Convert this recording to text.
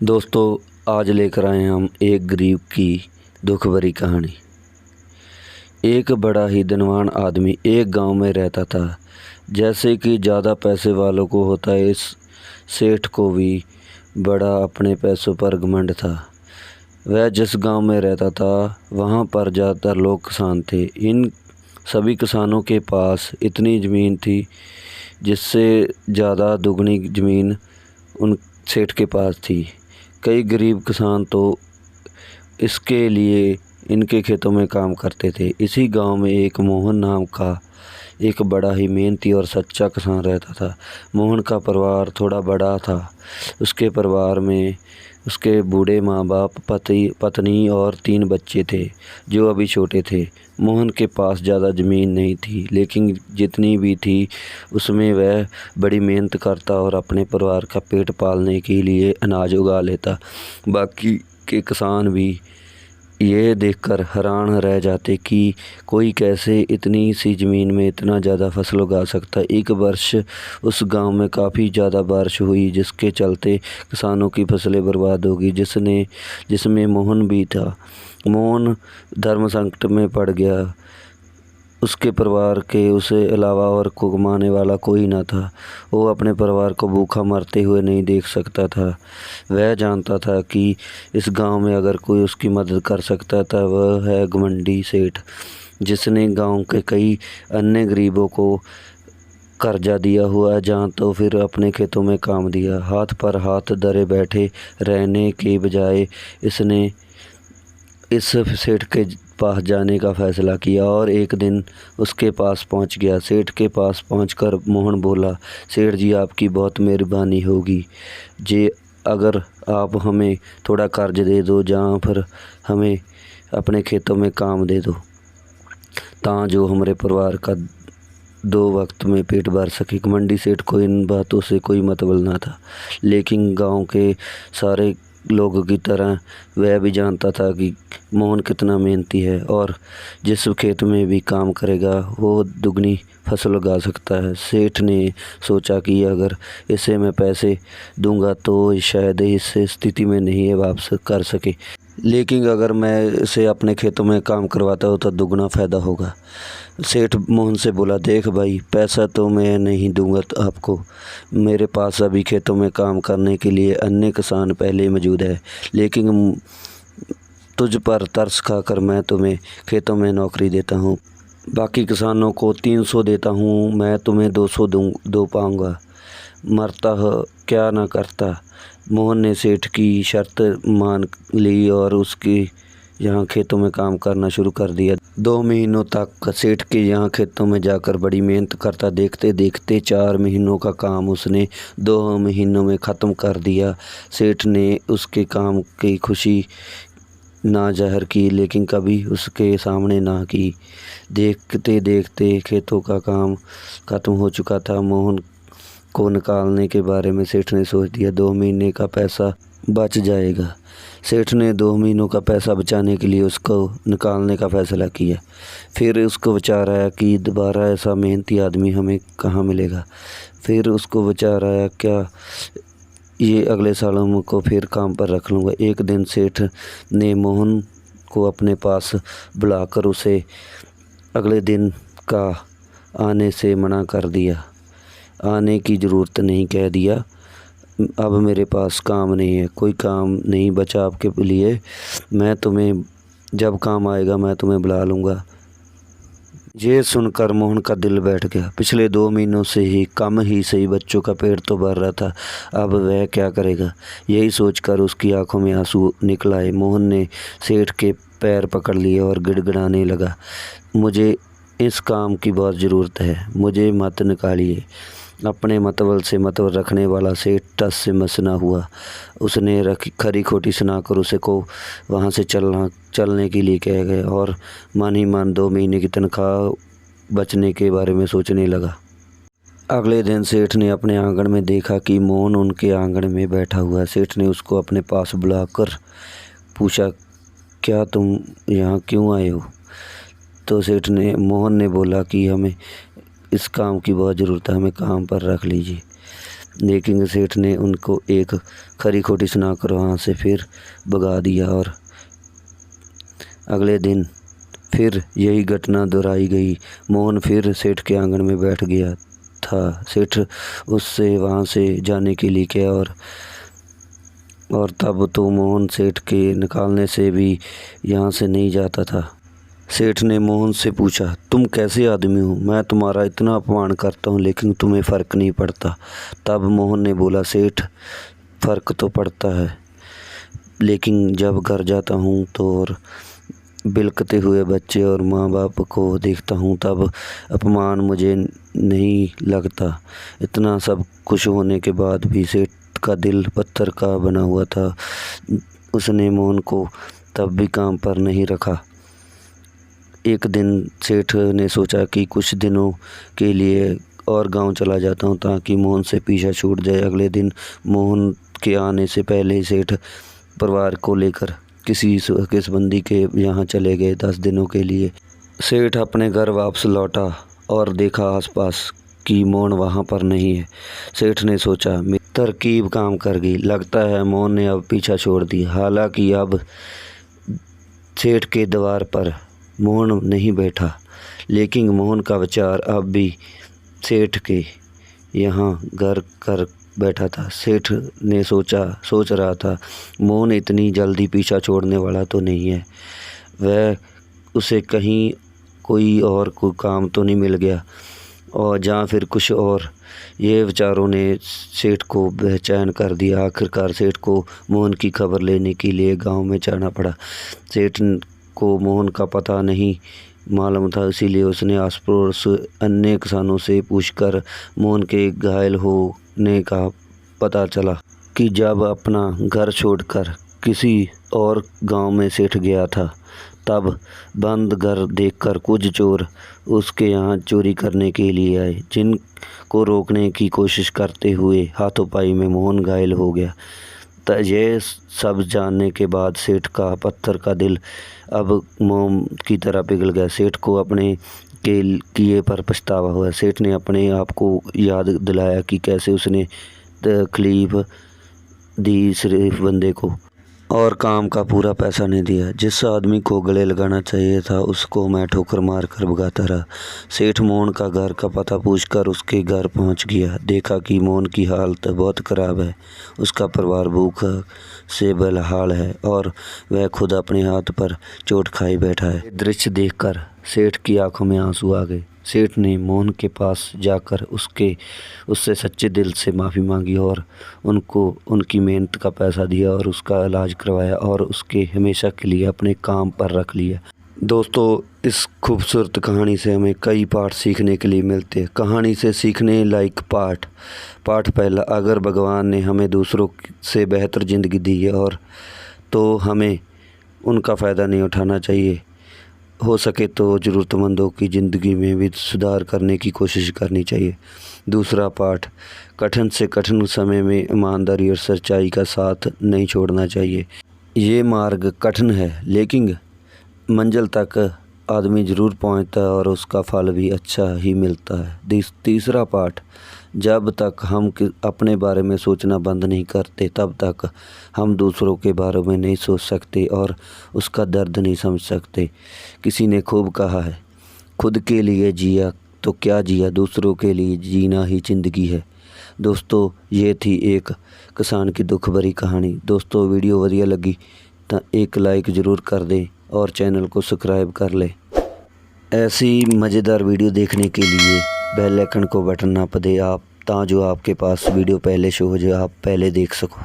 दोस्तों, आज लेकर आए हैं हम एक गरीब की दुख भरी कहानी। एक बड़ा ही धनवान आदमी एक गांव में रहता था। जैसे कि ज़्यादा पैसे वालों को होता है, इस सेठ को भी बड़ा अपने पैसों पर घमंड था। वह जिस गांव में रहता था वहां पर ज़्यादातर लोग किसान थे। इन सभी किसानों के पास इतनी ज़मीन थी जिससे ज़्यादा दुगनी ज़मीन उन सेठ के पास थी। कई गरीब किसान तो इसके लिए इनके खेतों में काम करते थे। इसी गांव में एक मोहन नाम का एक बड़ा ही मेहनती और सच्चा किसान रहता था। मोहन का परिवार थोड़ा बड़ा था। उसके परिवार में उसके बूढ़े माँ बाप, पत्नी और 3 बच्चे थे जो अभी छोटे थे। मोहन के पास ज़्यादा ज़मीन नहीं थी, लेकिन जितनी भी थी उसमें वह बड़ी मेहनत करता और अपने परिवार का पेट पालने के लिए अनाज उगा लेता। बाकी के किसान भी ये देखकर हैरान रह जाते कि कोई कैसे इतनी सी ज़मीन में इतना ज़्यादा फसल उगा सकता है। एक वर्ष उस गांव में काफ़ी ज़्यादा बारिश हुई, जिसके चलते किसानों की फसलें बर्बाद हो गई, जिसमें मोहन भी था। मोहन धर्म संकट में पड़ गया। उसके परिवार के उसे अलावा और को कमाने वाला कोई न था। वो अपने परिवार को भूखा मरते हुए नहीं देख सकता था। वह जानता था कि इस गांव में अगर कोई उसकी मदद कर सकता था वह है घमंडी सेठ, जिसने गांव के कई अन्य गरीबों को कर्जा दिया हुआ है, जहाँ तो फिर अपने खेतों में काम दिया। हाथ पर हाथ धरे बैठे रहने के बजाय इसने इस सेठ के पास जाने का फैसला किया और एक दिन उसके पास पहुंच गया। सेठ के पास पहुंचकर मोहन बोला, सेठ जी, आपकी बहुत मेहरबानी होगी जी, अगर आप हमें थोड़ा कर्ज दे दो, जहाँ फिर हमें अपने खेतों में काम दे दो, ता जो हमारे परिवार का 2 वक्त में पेट भर सके। घमंडी सेठ को इन बातों से कोई मतलब ना था, लेकिन गांव के सारे लोगों की तरह वह भी जानता था कि मोहन कितना मेहनती है और जिस खेत में भी काम करेगा वो दुगनी फसल उगा सकता है। सेठ ने सोचा कि अगर इसे मैं पैसे दूंगा तो शायद इस स्थिति में नहीं है वापस कर सके, लेकिन अगर मैं इसे अपने खेतों में काम करवाता हूँ तो दुगना फ़ायदा होगा। सेठ मोहन से बोला, देख भाई, पैसा तो मैं नहीं दूंगा तो आपको, मेरे पास अभी खेतों में काम करने के लिए अन्य किसान पहले ही मौजूद है, लेकिन तुझ पर तरस खाकर मैं तुम्हें खेतों में नौकरी देता हूँ। बाकी किसानों को 300 देता हूँ, मैं तुम्हें 200 दो पाऊँगा। मरता हो क्या ना करता। मोहन ने सेठ की शर्त मान ली और उसकी यहाँ खेतों में काम करना शुरू कर दिया। 2 महीनों तक सेठ के यहाँ खेतों में जाकर बड़ी मेहनत करता। देखते देखते 4 महीनों का काम उसने 2 महीनों में ख़त्म कर दिया। सेठ ने उसके काम की खुशी ना ज़ाहिर की, लेकिन कभी उसके सामने ना की। देखते देखते खेतों का काम ख़त्म हो चुका था। मोहन को निकालने के बारे में सेठ ने सोच दिया। 2 महीने का पैसा बच जाएगा। सेठ ने 2 महीनों का पैसा बचाने के लिए उसको निकालने का फ़ैसला किया। फिर उसको विचार आया कि दोबारा ऐसा मेहनती आदमी हमें कहाँ मिलेगा। फिर उसको विचार आया, क्या ये अगले साल हमको फिर काम पर रख लूँगा। एक दिन सेठ ने मोहन को अपने पास बुलाकर उसे अगले दिन का आने से मना कर दिया। आने की ज़रूरत नहीं कह दिया, अब मेरे पास काम नहीं है, कोई काम नहीं बचा आपके लिए, मैं तुम्हें जब काम आएगा मैं तुम्हें बुला लूँगा। ये सुनकर मोहन का दिल बैठ गया। पिछले 2 महीनों से ही कम ही सही बच्चों का पेट तो भर रहा था, अब वह क्या करेगा। यही सोचकर उसकी आंखों में आंसू निकल आए। मोहन ने सेठ के पैर पकड़ लिए और गिड़गिड़ाने लगा, मुझे इस काम की बहुत ज़रूरत है, मुझे मत निकालिए। अपने मतवल से मतवल रखने वाला सेठ टस से मस ना हुआ। उसने खरी खोटी सुनाकर उसे को वहाँ से चलने के लिए कह गए और मन ही मन 2 महीने की तनख्वाह बचने के बारे में सोचने लगा। अगले दिन सेठ ने अपने आंगन में देखा कि मोहन उनके आंगन में बैठा हुआ है। सेठ ने उसको अपने पास बुलाकर पूछा, क्या तुम यहाँ क्यों आए हो। तो मोहन ने बोला कि हमें इस काम की बहुत ज़रूरत है, हमें काम पर रख लीजिए। लेकिन सेठ ने उनको एक खरी खोटी सुनाकर वहाँ से फिर भगा दिया और अगले दिन फिर यही घटना दोहराई गई। मोहन फिर सेठ के आंगन में बैठ गया था। सेठ उससे वहाँ से जाने के लिए कहा और तब तो मोहन सेठ के निकालने से भी यहाँ से नहीं जाता था। सेठ ने मोहन से पूछा, तुम कैसे आदमी हो? मैं तुम्हारा इतना अपमान करता हूँ लेकिन तुम्हें फ़र्क नहीं पड़ता। तब मोहन ने बोला, सेठ फ़र्क तो पड़ता है, लेकिन जब घर जाता हूँ तो और बिलकते हुए बच्चे और माँ बाप को देखता हूँ तब अपमान मुझे नहीं लगता। इतना सब कुछ होने के बाद भी सेठ का दिल पत्थर का बना हुआ था। उसने मोहन को तब भी काम पर नहीं रखा। एक दिन सेठ ने सोचा कि कुछ दिनों के लिए और गांव चला जाता हूं ताकि मोहन से पीछा छूट जाए। अगले दिन मोहन के आने से पहले ही सेठ परिवार को लेकर किसी संबंधी के यहाँ चले गए 10 दिनों के लिए। सेठ अपने घर वापस लौटा और देखा आसपास कि मोहन वहाँ पर नहीं है। सेठ ने सोचा, तरकीब काम कर गई, लगता है मोहन ने अब पीछा छोड़ दिया। हालांकि अब सेठ के द्वार पर मोहन नहीं बैठा, लेकिन मोहन का विचार अब भी सेठ के यहाँ घर कर बैठा था। सेठ ने सोच रहा था, मोहन इतनी जल्दी पीछा छोड़ने वाला तो नहीं है। वह उसे कहीं कोई और कोई काम तो नहीं मिल गया और जहाँ फिर कुछ और। ये विचारों ने सेठ को बेचैन कर दिया। आखिरकार सेठ को मोहन की खबर लेने के लिए गांव में जाना पड़ा। सेठ को मोहन का पता नहीं मालूम था, इसीलिए उसने आस पड़ोस अन्य किसानों से पूछकर मोहन के घायल होने का पता चला कि जब अपना घर छोड़कर किसी और गांव में सेठ गया था तब बंद घर देखकर कुछ चोर उसके यहाँ चोरी करने के लिए आए, जिनको रोकने की कोशिश करते हुए हाथों-पाई में मोहन घायल हो गया। यह सब जानने के बाद सेठ का पत्थर का दिल अब मोम की तरह पिघल गया। सेठ को अपने के किए पर पछतावा हुआ। सेठ ने अपने आप को याद दिलाया कि कैसे उसने तकलीफ दी सिर्फ बंदे को और काम का पूरा पैसा नहीं दिया। जिस आदमी को गले लगाना चाहिए था उसको मैं ठोकर मार कर भगाता रहा। सेठ मोहन का घर का पता पूछकर उसके घर पहुंच गया। देखा कि मोहन की हालत बहुत ख़राब है, उसका परिवार भूख से बेहाल है और वह खुद अपने हाथ पर चोट खाई बैठा है। दृश्य देखकर सेठ की आंखों में आंसू आ गए। सेठ ने मोहन के पास जाकर उससे सच्चे दिल से माफ़ी मांगी और उनको उनकी मेहनत का पैसा दिया और उसका इलाज करवाया और उसके हमेशा के लिए अपने काम पर रख लिया। दोस्तों, इस खूबसूरत कहानी से हमें कई पाठ सीखने के लिए मिलते हैं। कहानी से सीखने लायक पाठ पहला, अगर भगवान ने हमें दूसरों से बेहतर ज़िंदगी दी है और तो हमें उनका फ़ायदा नहीं उठाना चाहिए। हो सके तो ज़रूरतमंदों की ज़िंदगी में भी सुधार करने की कोशिश करनी चाहिए। दूसरा पाठ, कठिन से कठिन समय में ईमानदारी और सच्चाई का साथ नहीं छोड़ना चाहिए। ये मार्ग कठिन है लेकिन मंजिल तक आदमी ज़रूर पहुंचता है और उसका फल भी अच्छा ही मिलता है। तीसरा पाठ, जब तक हम अपने बारे में सोचना बंद नहीं करते तब तक हम दूसरों के बारे में नहीं सोच सकते और उसका दर्द नहीं समझ सकते। किसी ने खूब कहा है, खुद के लिए जिया तो क्या जिया, दूसरों के लिए जीना ही ज़िंदगी है। दोस्तों, ये थी एक किसान की दुख भरी कहानी। दोस्तों, वीडियो वधिया लगी तो एक लाइक ज़रूर कर दें और चैनल को सब्सक्राइब कर लें। ऐसी मज़ेदार वीडियो देखने के लिए बेल आइकन को बटन नप दें आप, जो आपके पास वीडियो पहले शो हो जाए, आप पहले देख सको।